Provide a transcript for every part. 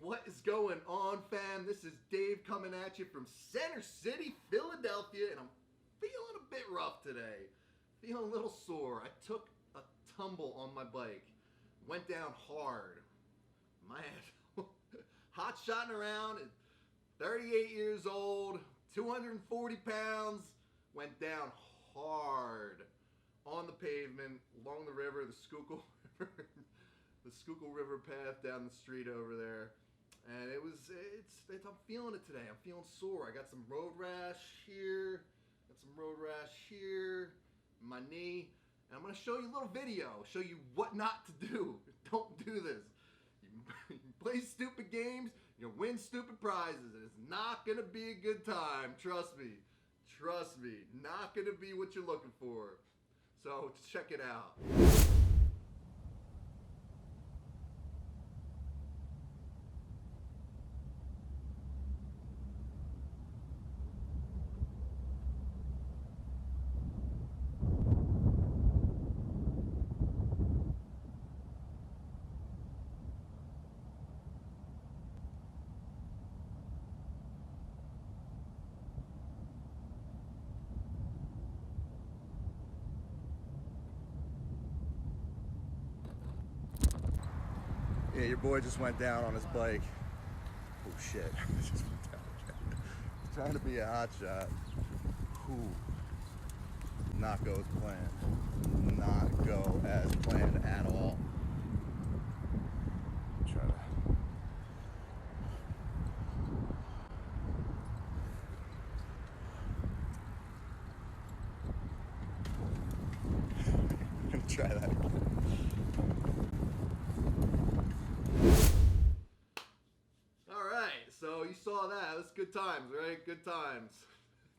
What is going on, fam? This is Dave coming at you from Center City, Philadelphia, and I'm feeling a bit rough today. Feeling a little sore. I took a tumble on my bike. Went down hard. Man, hot shotting around at 38 years old, 240 pounds. Went down hard on the pavement, along the river, the Schuylkill River. The Schuylkill River path down the street over there, and I'm feeling it today. I'm feeling sore. I got some road rash here, my knee, and I'm gonna show you a little video, show you what not to do. Don't do this. You play stupid games, you win stupid prizes, and it's not gonna be a good time. Trust me, not gonna be what you're looking for. So check it out. Yeah, your boy just went down on his bike. Oh shit. Just went down again. Trying to be a hot shot. Whew. Not go as planned. Not go as planned at all. Try to. I'm gonna try that again. So you saw that. It was good times, right? Good times.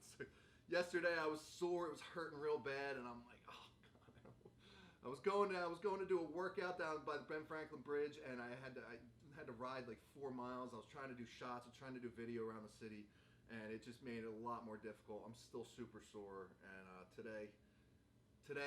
So yesterday I was sore. It was hurting real bad, and I'm like, oh god. I was going to do a workout down by the Ben Franklin Bridge, and I had to ride like 4 miles. I was trying to do shots. I was trying to do video around the city, and it just made it a lot more difficult. I'm still super sore, and today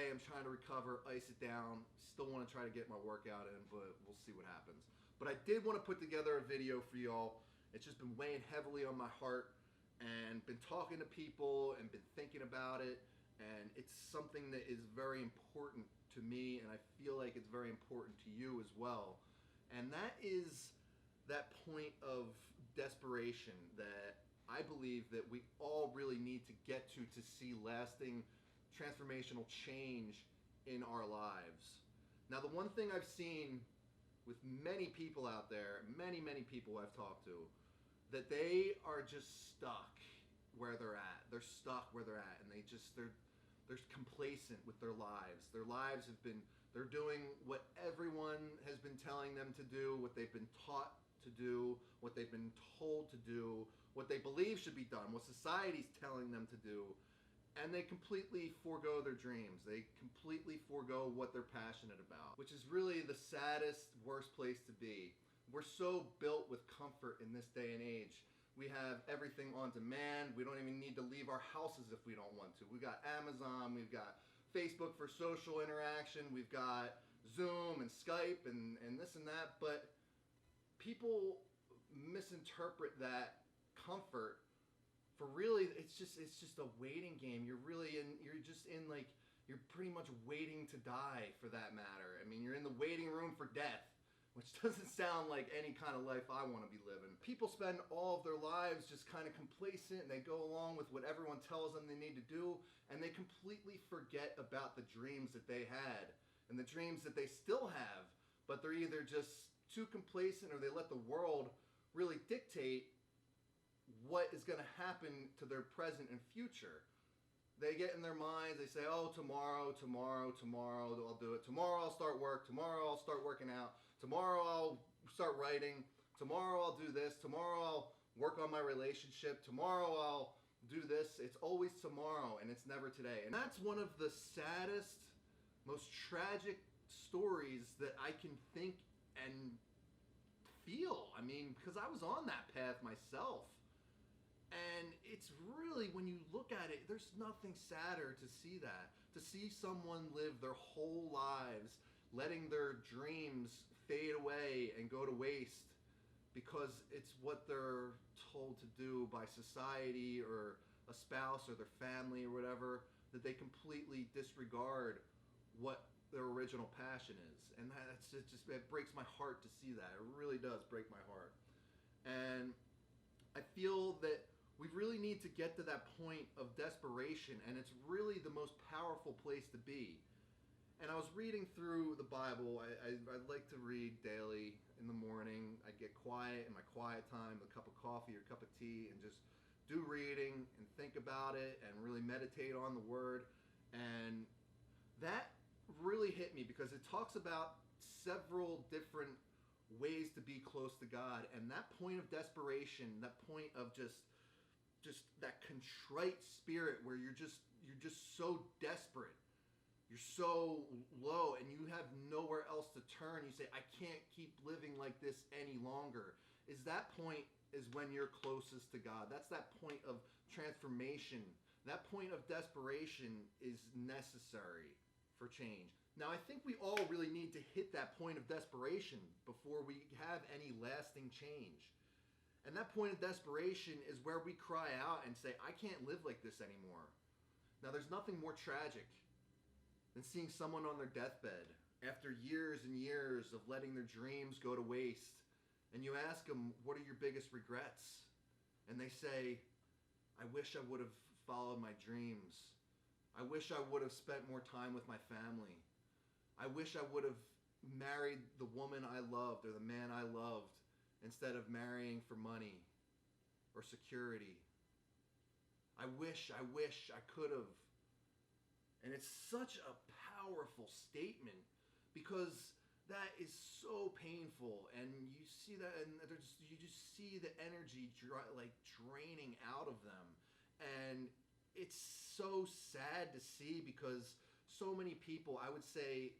I'm trying to recover, ice it down. Still want to try to get my workout in, but we'll see what happens. But I did want to put together a video for y'all. It's just been weighing heavily on my heart, and been talking to people and been thinking about it, and it's something that is very important to me, and I feel like it's very important to you as well. And that is that point of desperation that I believe that we all really need to get to see lasting transformational change in our lives. Now, the one thing I've seen with many people out there, many people I've talked to, that they are just stuck where they're at. They're stuck where they're at, and they're complacent with their lives. Their lives they're doing what everyone has been telling them to do, what they've been taught to do, what they've been told to do, what they believe should be done, what society's telling them to do, and they completely forego their dreams. They completely forego what they're passionate about, which is really the saddest, worst place to be. We're so built with comfort in this day and age. We have everything on demand. We don't even need to leave our houses if we don't want to. We've got Amazon, we've got Facebook for social interaction, we've got Zoom and Skype and this and that, but people misinterpret that comfort for really, it's just a waiting game. You're pretty much waiting to die, for that matter. I mean, you're in the waiting room for death, which doesn't sound like any kind of life I want to be living. People spend all of their lives just kind of complacent, and they go along with what everyone tells them they need to do, and they completely forget about the dreams that they had and the dreams that they still have, but they're either just too complacent, or they let the world really dictate what is going to happen to their present and future. They get in their minds, they say, oh, tomorrow I'll do it. Tomorrow I'll start work. Tomorrow I'll start working out. Tomorrow I'll start writing. Tomorrow I'll do this. Tomorrow I'll work on my relationship. Tomorrow I'll do this. It's always tomorrow, and it's never today. And that's one of the saddest, most tragic stories that I can think and feel. I mean, because I was on that path myself. And it's really, when you look at it, there's nothing sadder to see that. To see someone live their whole lives letting their dreams fade away and go to waste because it's what they're told to do by society or a spouse or their family or whatever, that they completely disregard what their original passion is. And it breaks my heart to see that. It really does break my heart. And I feel that we really need to get to that point of desperation, and it's really the most powerful place to be. And I was reading through the Bible. I like to read daily in the morning. I get quiet in my quiet time, a cup of coffee or a cup of tea, and just do reading and think about it and really meditate on the Word. And that really hit me because it talks about several different ways to be close to God. And that point of desperation, that point of just that contrite spirit where you're just so desperate. You're so low and you have nowhere else to turn. You say, I can't keep living like this any longer. Is that point is when you're closest to God. That's that point of transformation. That point of desperation is necessary for change. Now, I think we all really need to hit that point of desperation before we have any lasting change. And that point of desperation is where we cry out and say, I can't live like this anymore. Now, there's nothing more tragic than seeing someone on their deathbed after years and years of letting their dreams go to waste. And you ask them, what are your biggest regrets? And they say, I wish I would have followed my dreams. I wish I would have spent more time with my family. I wish I would have married the woman I loved or the man I loved instead of marrying for money or security. I wish I could have. And it's such a powerful statement because that is so painful, and you see that, and you just see the energy draining out of them, and it's so sad to see because so many people, I would say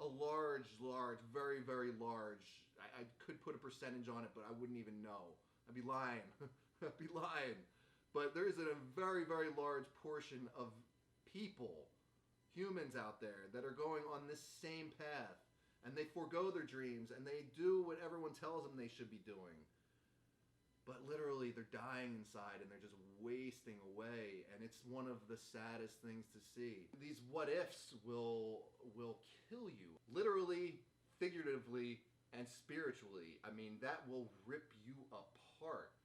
a large, very, very large, I could put a percentage on it, but I wouldn't even know. I'd be lying. I'd be lying. But there is a very, very large portion of people, humans out there that are going on this same path, and they forego their dreams and they do what everyone tells them they should be doing, but literally they're dying inside and they're just wasting away, and it's one of the saddest things to see. These what ifs will kill you, literally, figuratively, and spiritually. I mean, that will rip you apart.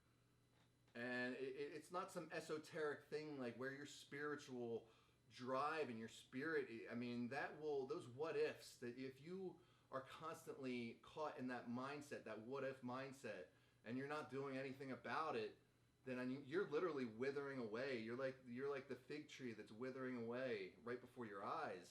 And it's not some esoteric thing like where your spiritual drive and your spirit, I mean, those what ifs, that if you are constantly caught in that mindset, that what if mindset, and you're not doing anything about it, then you're literally withering away. You're like the fig tree that's withering away right before your eyes.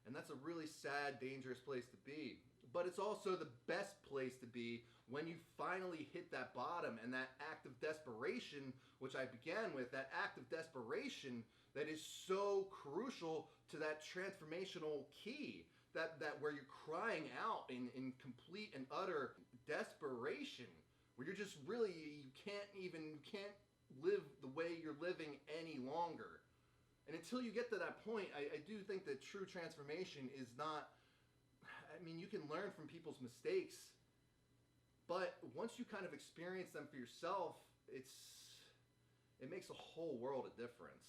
And that's a really sad, dangerous place to be. But it's also the best place to be when you finally hit that bottom, and that act of desperation, which I began with, that act of desperation that is so crucial to that transformational key, that where you're crying out in complete and utter desperation, where you're just really, you can't live the way you're living any longer. And until you get to that point, I do think that true transformation is not, I mean, you can learn from people's mistakes, but once you kind of experience them for yourself, it makes a whole world of difference.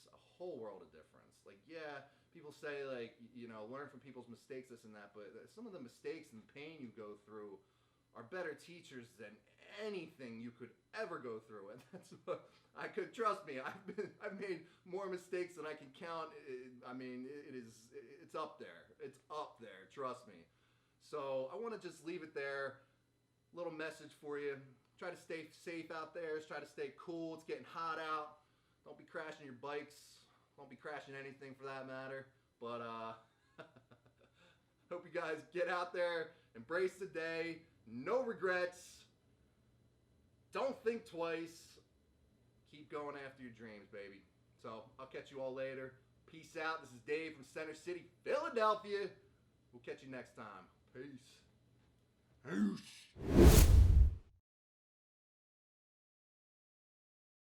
Like, yeah, people say, like, you know, learn from people's mistakes, this and that, but some of the mistakes and the pain you go through are better teachers than anything you could ever go through. And that's what trust me, I've made more mistakes than I can count. I mean, it's up there. It's up there, trust me. So I want to just leave it there. Little message for you. Try to stay safe out there. Try to stay cool. It's getting hot out. Don't be crashing your bikes. Don't be crashing anything for that matter. But hope you guys get out there, embrace the day, no regrets, don't think twice, keep going after your dreams, baby. So I'll catch you all later. Peace out. This is Dave from Center City, Philadelphia. We'll catch you next time. Peace. Peace.